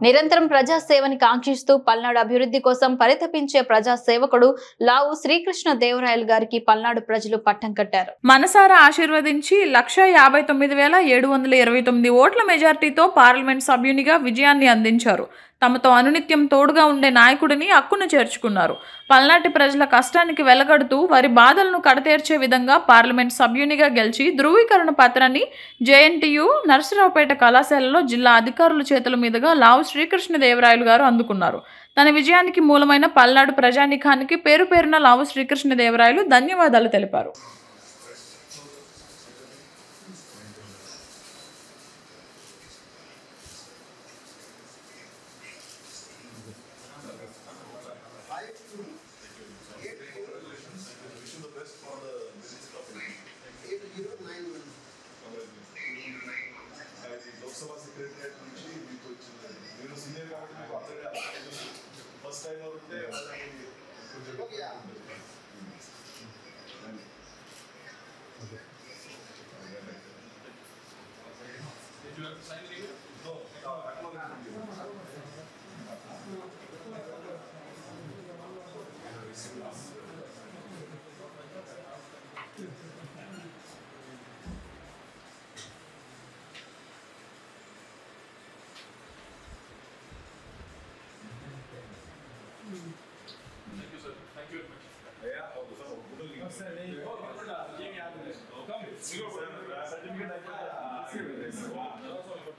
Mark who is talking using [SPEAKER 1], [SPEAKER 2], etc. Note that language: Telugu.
[SPEAKER 1] నిరంతరం ప్రజాసేవని కాంక్షిస్తూ పల్నాడు అభివృద్ధి కోసం పరితపించే ప్రజాసేవకుడు లావు శ్రీకృష్ణ దేవరాయలు గారికి పల్నాడు ప్రజలు పట్టం కట్టారు.
[SPEAKER 2] మనసారా ఆశీర్వదించి 1,59,729 ఓట్ల మెజార్టీతో పార్లమెంట్ సభ్యునిగా విజయాన్ని అందించారు. తమతో అనునిత్యం తోడుగా ఉండే నాయకుడిని హక్కును చేర్చుకున్నారు. పల్నాటి ప్రజల కష్టానికి వెలగడుతూ వారి బాధలను కడతేర్చే విధంగా పార్లమెంట్ సభ్యునిగా గెలిచి ధృవీకరణ పత్రాన్ని జేఎన్టీయూ నర్సరావుపేట కళాశాలలో జిల్లా అధికారుల చేతుల మీదుగా లావు శ్రీకృష్ణ దేవరాయలు గారు అందుకున్నారు. తన విజయానికి మూలమైన పల్నాడు ప్రజానీకానికి పేరు పేరున లావు శ్రీకృష్ణ దేవరాయలు ధన్యవాదాలు తెలిపారు.
[SPEAKER 3] Lok Sabha secretary senior first time Thank you, sir. Thank you very much. Yeah, certificate.